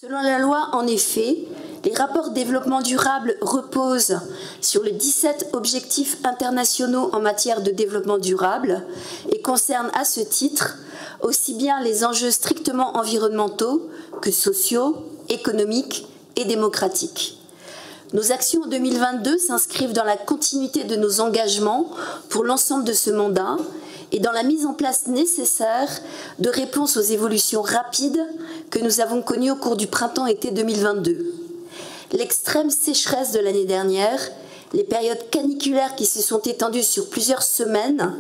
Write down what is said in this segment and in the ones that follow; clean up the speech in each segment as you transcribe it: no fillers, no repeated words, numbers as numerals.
Selon la loi, en effet, les rapports développement durable reposent sur les 17 objectifs internationaux en matière de développement durable et concernent à ce titre aussi bien les enjeux strictement environnementaux que sociaux, économiques et démocratiques. Nos actions en 2022 s'inscrivent dans la continuité de nos engagements pour l'ensemble de ce mandat et dans la mise en place nécessaire de réponses aux évolutions rapides que nous avons connues au cours du printemps-été 2022. L'extrême sécheresse de l'année dernière, les périodes caniculaires qui se sont étendues sur plusieurs semaines,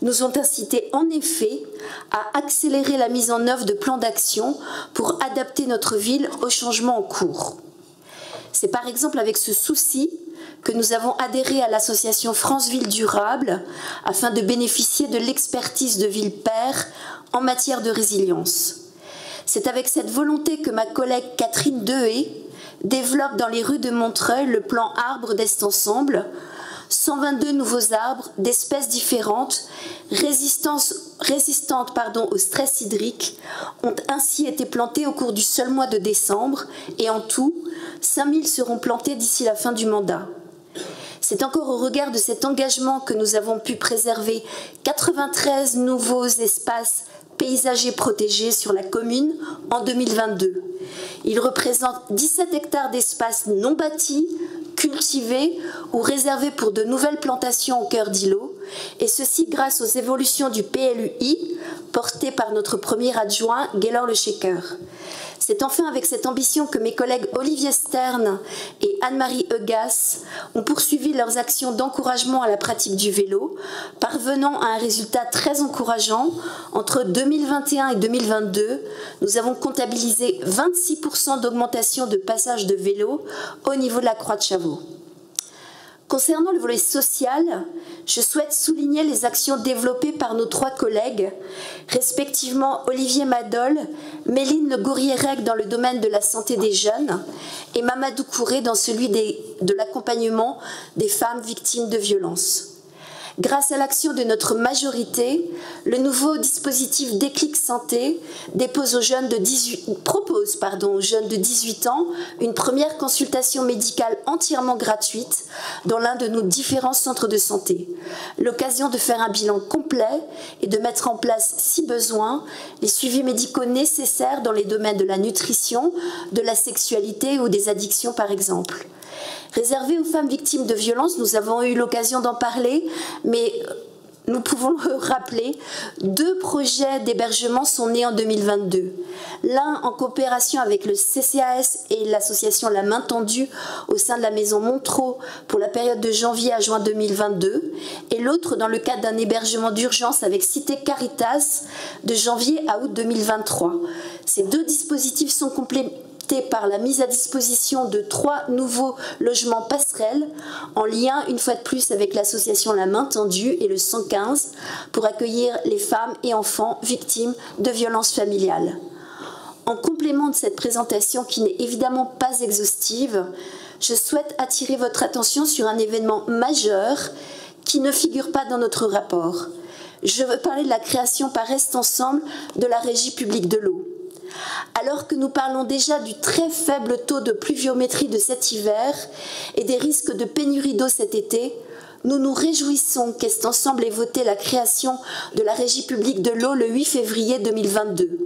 nous ont incité en effet à accélérer la mise en œuvre de plans d'action pour adapter notre ville aux changements en cours. C'est par exemple avec ce souci que nous avons adhéré à l'association France Ville Durable afin de bénéficier de l'expertise de Ville-Père en matière de résilience. C'est avec cette volonté que ma collègue Catherine Dehé développe dans les rues de Montreuil le plan Arbres d'Est Ensemble. 122 nouveaux arbres d'espèces différentes, résistantes au stress hydrique, ont ainsi été plantés au cours du seul mois de décembre et en tout, 5000 seront plantés d'ici la fin du mandat. C'est encore au regard de cet engagement que nous avons pu préserver 93 nouveaux espaces paysagers protégés sur la commune en 2022. Ils représentent 17 hectares d'espaces non bâtis, cultivés ou réservés pour de nouvelles plantations au cœur d'îlots, et ceci grâce aux évolutions du PLUI porté par notre premier adjoint, Gaylor Le Shaker. C'est enfin avec cette ambition que mes collègues Olivier Stern et Anne-Marie Eugas ont poursuivi leurs actions d'encouragement à la pratique du vélo, parvenant à un résultat très encourageant. Entre 2021 et 2022, nous avons comptabilisé 26% d'augmentation de passages de vélo au niveau de la Croix de Chavaux. Concernant le volet social, je souhaite souligner les actions développées par nos trois collègues, respectivement Olivier Madol, Méline Le Gourriérec dans le domaine de la santé des jeunes et Mamadou Kouré dans celui de l'accompagnement des femmes victimes de violences. Grâce à l'action de notre majorité, le nouveau dispositif Déclic Santé propose aux jeunes de 18 ans une première consultation médicale entièrement gratuite dans l'un de nos différents centres de santé. L'occasion de faire un bilan complet et de mettre en place, si besoin, les suivis médicaux nécessaires dans les domaines de la nutrition, de la sexualité ou des addictions par exemple. Réservé aux femmes victimes de violences, nous avons eu l'occasion d'en parler, mais nous pouvons le rappeler, 2 projets d'hébergement sont nés en 2022. L'un en coopération avec le CCAS et l'association La Main Tendue au sein de la maison Montreux pour la période de janvier à juin 2022, et l'autre dans le cadre d'un hébergement d'urgence avec Cité Caritas de janvier à août 2023. Ces 2 dispositifs sont complémentaires par la mise à disposition de 3 nouveaux logements passerelles en lien une fois de plus avec l'association La Main Tendue et le 115 pour accueillir les femmes et enfants victimes de violences familiales. En complément de cette présentation qui n'est évidemment pas exhaustive, je souhaite attirer votre attention sur un événement majeur qui ne figure pas dans notre rapport. Je veux parler de la création par Est Ensemble de la Régie publique de l'eau. Alors que nous parlons déjà du très faible taux de pluviométrie de cet hiver et des risques de pénurie d'eau cet été, nous nous réjouissons qu'Est Ensemble ait voté la création de la Régie publique de l'eau le 8 février 2022.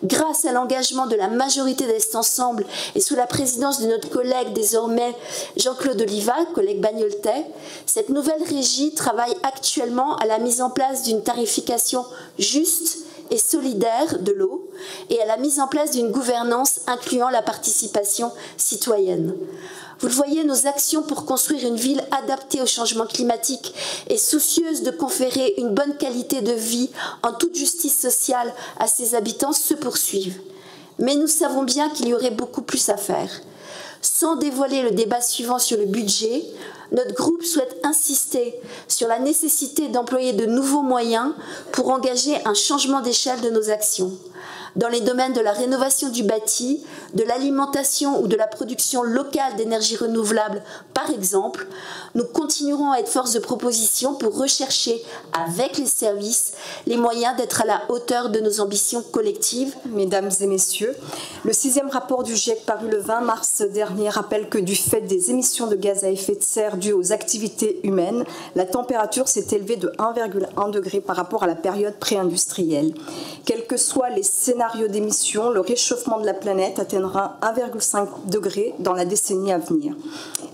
Grâce à l'engagement de la majorité d'Est Ensemble et sous la présidence de notre collègue désormais Jean-Claude Oliva, collègue Bagnoltais, cette nouvelle régie travaille actuellement à la mise en place d'une tarification juste et solidaire de l'eau et à la mise en place d'une gouvernance incluant la participation citoyenne. Vous le voyez, nos actions pour construire une ville adaptée au changement climatique et soucieuse de conférer une bonne qualité de vie en toute justice sociale à ses habitants se poursuivent. Mais nous savons bien qu'il y aurait beaucoup plus à faire. Sans dévoiler le débat suivant sur le budget, notre groupe souhaite insister sur la nécessité d'employer de nouveaux moyens pour engager un changement d'échelle de nos actions. Dans les domaines de la rénovation du bâti, de l'alimentation ou de la production locale d'énergie renouvelable, par exemple, nous continuerons à être force de proposition pour rechercher, avec les services, les moyens d'être à la hauteur de nos ambitions collectives. Mesdames et messieurs, le 6e rapport du GIEC paru le 20 mars dernier rappelle que du fait des émissions de gaz à effet de serre dues aux activités humaines, la température s'est élevée de 1,1 degré par rapport à la période pré-industrielle. Quels que soient les scénarios d'émissions, le réchauffement de la planète atteindra 1,5 degré dans la décennie à venir.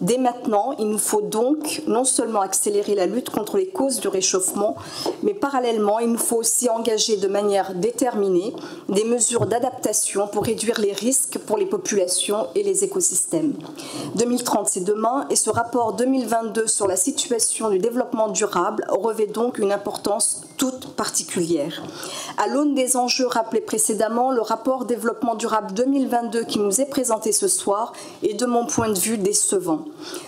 Dès maintenant, il nous faut donc non seulement accélérer la lutte contre les causes du réchauffement, mais parallèlement, il nous faut aussi engager de manière déterminée des mesures d'adaptation pour réduire les risques pour les populations et les écosystèmes. 2030, c'est demain, et ce rapport 2022 sur la situation du développement durable revêt donc une importance toute particulière. À l'aune des enjeux rappelés précédemment, le rapport développement durable 2022 qui nous est présenté ce soir est de mon point de vue décevant.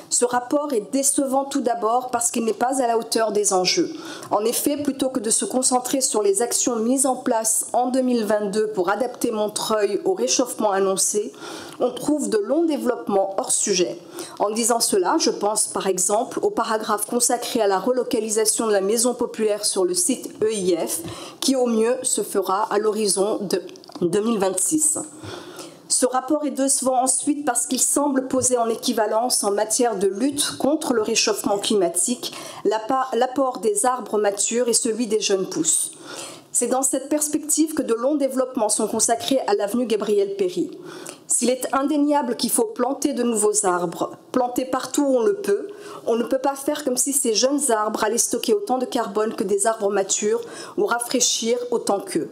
Ce rapport est décevant tout d'abord parce qu'il n'est pas à la hauteur des enjeux. En effet, plutôt que de se concentrer sur les actions mises en place en 2022 pour adapter Montreuil au réchauffement annoncé, on trouve de longs développements hors sujet. En disant cela, je pense par exemple au paragraphe consacré à la relocalisation de la maison populaire sur le site EIF, qui au mieux se fera à l'horizon de 2026. Ce rapport est décevant ensuite parce qu'il semble poser en équivalence en matière de lutte contre le réchauffement climatique l'apport des arbres matures et celui des jeunes pousses. C'est dans cette perspective que de longs développements sont consacrés à l'avenue Gabriel-Péri. S'il est indéniable qu'il faut planter de nouveaux arbres, planter partout où on ne peut pas faire comme si ces jeunes arbres allaient stocker autant de carbone que des arbres matures ou rafraîchir autant qu'eux.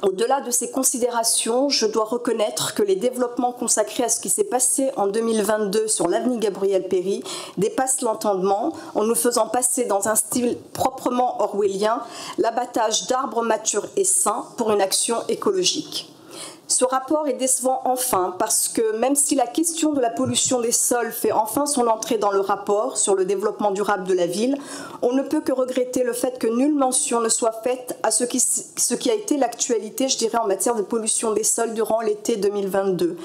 Au-delà de ces considérations, je dois reconnaître que les développements consacrés à ce qui s'est passé en 2022 sur l'avenue Gabriel-Péri dépassent l'entendement en nous faisant passer dans un style proprement orwellien l'abattage d'arbres matures et sains pour une action écologique. Ce rapport est décevant enfin parce que même si la question de la pollution des sols fait enfin son entrée dans le rapport sur le développement durable de la ville, on ne peut que regretter le fait que nulle mention ne soit faite à ce qui a été l'actualité, je dirais, en matière de pollution des sols durant l'été 2022.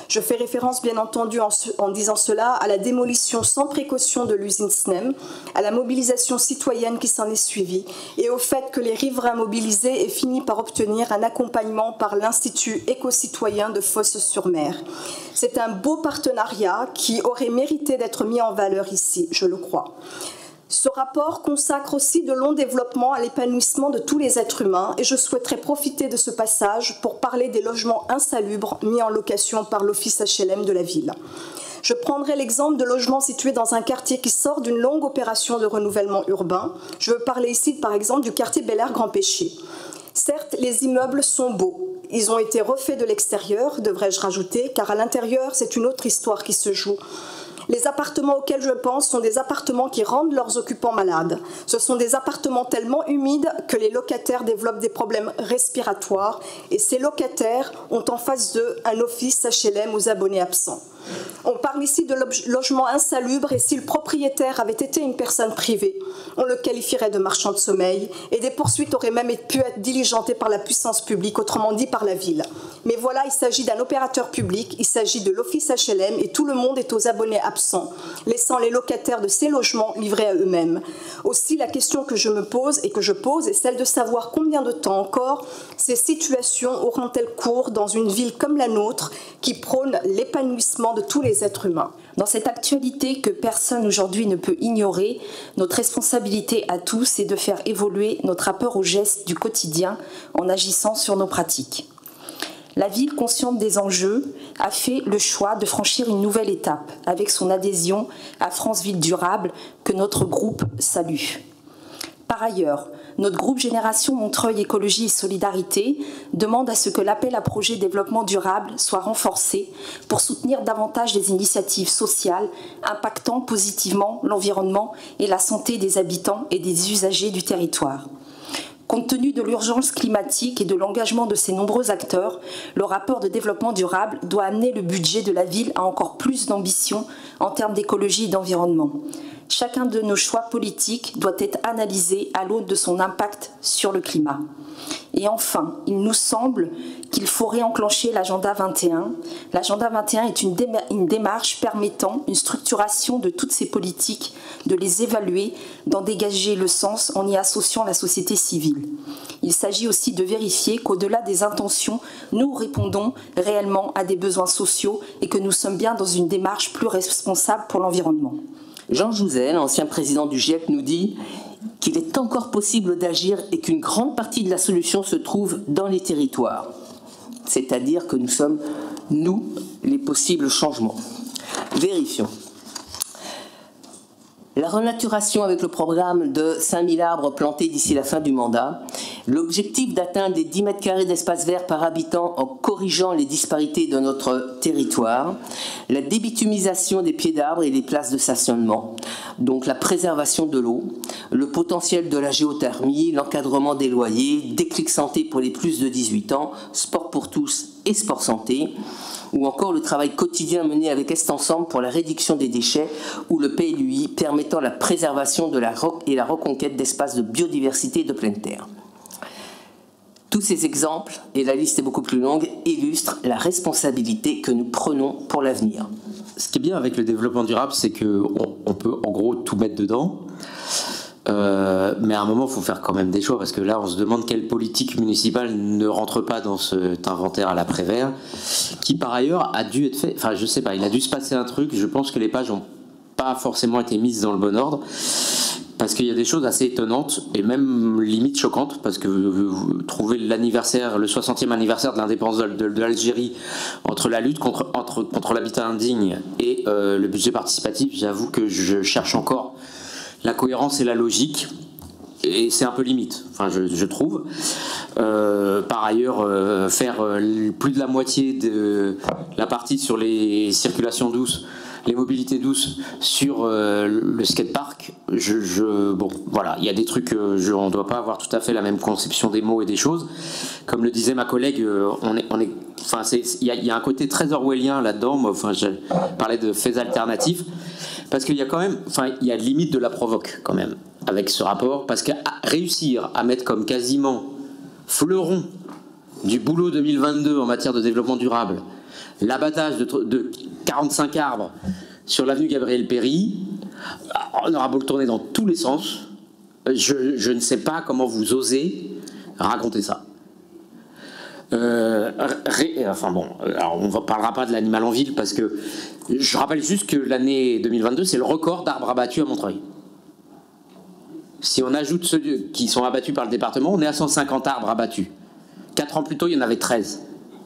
Je fais référence bien entendu en disant cela à la démolition sans précaution de l'usine SNEM, à la mobilisation citoyenne qui s'en est suivie et au fait que les riverains mobilisés aient fini par obtenir un accompagnement par l'Institut éco-citoyen de Fos-sur-Mer. C'est un beau partenariat qui aurait mérité d'être mis en valeur ici, je le crois. Ce rapport consacre aussi de longs développements à l'épanouissement de tous les êtres humains et je souhaiterais profiter de ce passage pour parler des logements insalubres mis en location par l'Office HLM de la ville. Je prendrai l'exemple de logements situés dans un quartier qui sort d'une longue opération de renouvellement urbain. Je veux parler ici par exemple du quartier Bel Air Grand Péché. Certes, les immeubles sont beaux. Ils ont été refaits de l'extérieur, devrais-je rajouter, car à l'intérieur, c'est une autre histoire qui se joue. Les appartements auxquels je pense sont des appartements qui rendent leurs occupants malades. Ce sont des appartements tellement humides que les locataires développent des problèmes respiratoires et ces locataires ont en face d'eux un office HLM aux abonnés absents. On parle ici de logements insalubres et si le propriétaire avait été une personne privée, on le qualifierait de marchand de sommeil et des poursuites auraient même pu être diligentées par la puissance publique, autrement dit par la ville. Mais voilà, il s'agit d'un opérateur public, il s'agit de l'office HLM et tout le monde est aux abonnés absents, laissant les locataires de ces logements livrés à eux-mêmes. Aussi, la question que je me pose et que je pose est celle de savoir combien de temps encore ces situations auront-elles cours dans une ville comme la nôtre qui prône l'épanouissement de tous les êtres humains. Dans cette actualité que personne aujourd'hui ne peut ignorer, notre responsabilité à tous est de faire évoluer notre rapport aux gestes du quotidien en agissant sur nos pratiques. La ville, consciente des enjeux, a fait le choix de franchir une nouvelle étape avec son adhésion à France Ville Durable que notre groupe salue. Par ailleurs, notre groupe Génération Montreuil Écologie et Solidarité demande à ce que l'appel à projet développement durable soit renforcé pour soutenir davantage les initiatives sociales impactant positivement l'environnement et la santé des habitants et des usagers du territoire. Compte tenu de l'urgence climatique et de l'engagement de ces nombreux acteurs, le rapport de développement durable doit amener le budget de la ville à encore plus d'ambition en termes d'écologie et d'environnement. Chacun de nos choix politiques doit être analysé à l'aune de son impact sur le climat. Et enfin, il nous semble qu'il faut réenclencher l'agenda 21. L'agenda 21 est une démarche permettant une structuration de toutes ces politiques, de les évaluer, d'en dégager le sens en y associant la société civile. Il s'agit aussi de vérifier qu'au-delà des intentions, nous répondons réellement à des besoins sociaux et que nous sommes bien dans une démarche plus responsable pour l'environnement. Jean Jouzel, ancien président du GIEC, nous dit qu'il est encore possible d'agir et qu'une grande partie de la solution se trouve dans les territoires. C'est-à-dire que nous sommes, nous, les possibles changements. Vérifions. La renaturation avec le programme de 5000 arbres plantés d'ici la fin du mandat, l'objectif d'atteindre les 10 mètres carrés d'espace vert par habitant en corrigeant les disparités de notre territoire, la débitumisation des pieds d'arbres et des places de stationnement, donc la préservation de l'eau, le potentiel de la géothermie, l'encadrement des loyers, déclic santé pour les plus de 18 ans, sport pour tous et sport santé, ou encore le travail quotidien mené avec Est Ensemble pour la réduction des déchets ou le PLUI permettant la préservation de la reconquête d'espaces de biodiversité et de pleine terre. Tous ces exemples, et la liste est beaucoup plus longue, illustrent la responsabilité que nous prenons pour l'avenir. Ce qui est bien avec le développement durable, c'est qu'on peut en gros tout mettre dedans. Mais à un moment, il faut faire quand même des choix, parce que là, on se demande quelle politique municipale ne rentre pas dans cet inventaire à la Prévert, qui par ailleurs a dû être fait, enfin je sais pas, il a dû se passer un truc, je pense que les pages n'ont pas forcément été mises dans le bon ordre, parce qu'il y a des choses assez étonnantes, et même limite choquantes, parce que vous trouvez l'anniversaire, le 60e anniversaire de l'indépendance de l'Algérie, entre la lutte contre l'habitat indigne et le budget participatif, j'avoue que je cherche encore la cohérence et la logique, et c'est un peu limite, enfin je trouve. Par ailleurs, faire plus de la moitié de la partie sur les circulations douces, les mobilités douces sur le skatepark, bon, voilà, il y a des trucs, on ne doit pas avoir tout à fait la même conception des mots et des choses. Comme le disait ma collègue, il y a un côté très orwellien là-dedans. Moi, enfin, je parlais de faits alternatifs, parce qu'il y a quand même, enfin, il y a limite de la provoque quand même avec ce rapport, parce qu'à réussir à mettre comme quasiment fleuron du boulot 2022 en matière de développement durable l'abattage de 45 arbres sur l'avenue Gabriel Péri, on aura beau le tourner dans tous les sens, je ne sais pas comment vous osez raconter ça. Enfin bon, alors on ne parlera pas de l'animal en ville, parce que je rappelle juste que l'année 2022, c'est le record d'arbres abattus à Montreuil. Si on ajoute ceux qui sont abattus par le département, on est à 150 arbres abattus. 4 ans plus tôt, il y en avait 13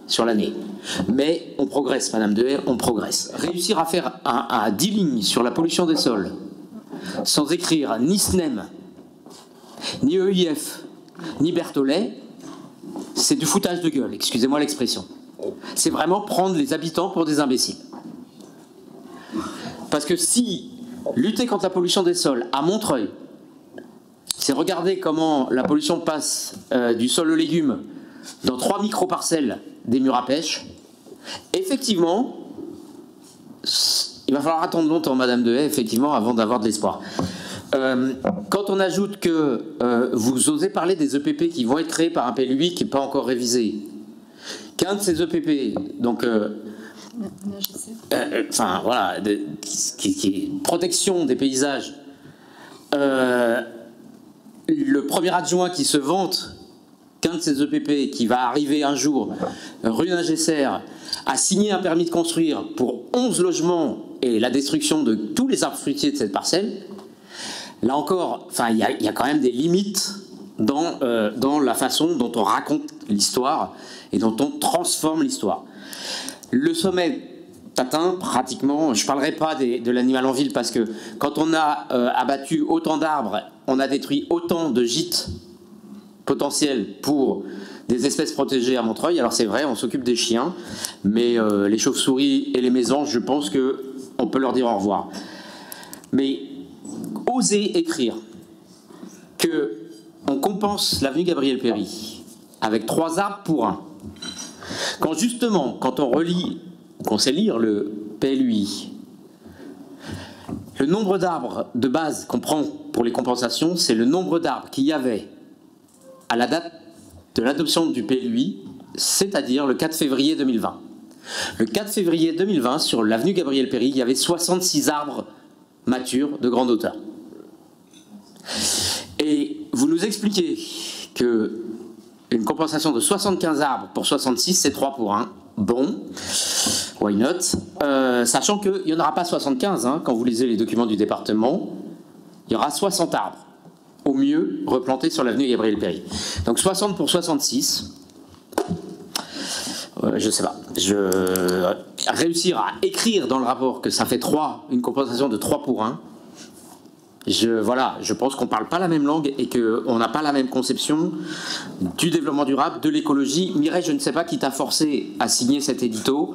sur l'année. Mais on progresse, Madame Dehaye, on progresse. Réussir à faire un 10 lignes sur la pollution des sols, sans écrire ni SNEM, ni EIF, ni Berthollet, c'est du foutage de gueule, excusez-moi l'expression. C'est vraiment prendre les habitants pour des imbéciles. Parce que si lutter contre la pollution des sols à Montreuil, c'est regarder comment la pollution passe du sol aux légumes dans 3 micro-parcelles des murs à pêche, effectivement, il va falloir attendre longtemps, Madame Dehaye, effectivement, avant d'avoir de l'espoir. Quand on ajoute que vous osez parler des EPP qui vont être créés par un PLUI qui n'est pas encore révisé, qu'un de ces EPP, donc, enfin voilà, qui est protection des paysages, le premier adjoint qui se vante qu'un de ces EPP qui va arriver un jour, rue Nagesser, a signé un permis de construire pour 11 logements et la destruction de tous les arbres fruitiers de cette parcelle. Là encore, enfin, il y a quand même des limites dans la façon dont on raconte l'histoire et dont on transforme l'histoire. Le sommet atteint pratiquement, je ne parlerai pas de l'animal en ville, parce que quand on a abattu autant d'arbres, on a détruit autant de gîtes potentiels pour des espèces protégées à Montreuil. Alors c'est vrai, on s'occupe des chiens, mais les chauves-souris et les mésanges, je pense qu'on peut leur dire au revoir. Mais oser écrire qu'on compense l'avenue Gabriel Péri avec 3 arbres pour 1, quand justement, quand on relit, qu'on sait lire le PLUI, Le nombre d'arbres de base qu'on prend pour les compensations, c'est le nombre d'arbres qu'il y avait à la date de l'adoption du PLUI, c'est-à-dire le 4 février 2020. Le 4 février 2020, sur l'avenue Gabriel Péri, il y avait 66 arbres matures de grande hauteur. Et vous nous expliquez que une compensation de 75 arbres pour 66, c'est 3 pour 1. Bon, why not, sachant qu'il n'y en aura pas 75, hein, quand vous lisez les documents du département, il y aura 60 arbres, au mieux replantés sur l'avenue Gabriel Péri. Donc 60 pour 66, je ne sais pas. Réussir à écrire dans le rapport que ça fait 3, une compensation de 3 pour 1, voilà, je pense qu'on ne parle pas la même langue et qu'on n'a pas la même conception du développement durable, de l'écologie. Mireille, je ne sais pas qui t'a forcé à signer cet édito,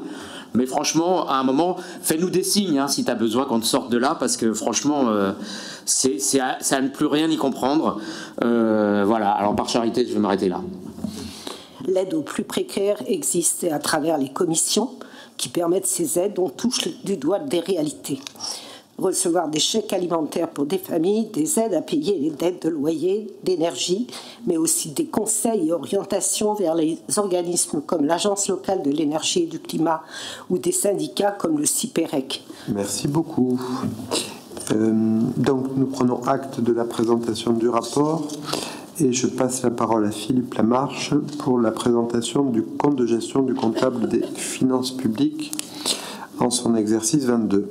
mais franchement, à un moment, fais-nous des signes hein, si tu as besoin qu'on te sorte de là, parce que franchement, c'est à ne plus rien y comprendre. Voilà, alors par charité, je vais m'arrêter là. L'aide aux plus précaires existe à travers les commissions qui permettent ces aides. On touche du doigt des réalités. Recevoir des chèques alimentaires pour des familles, des aides à payer les dettes de loyer, d'énergie, mais aussi des conseils et orientations vers les organismes comme l'Agence locale de l'énergie et du climat ou des syndicats comme le CIPEREC. Merci beaucoup. Donc nous prenons acte de la présentation du rapport et je passe la parole à Philippe Lamarche pour la présentation du compte de gestion du comptable des finances publiques en son exercice 22.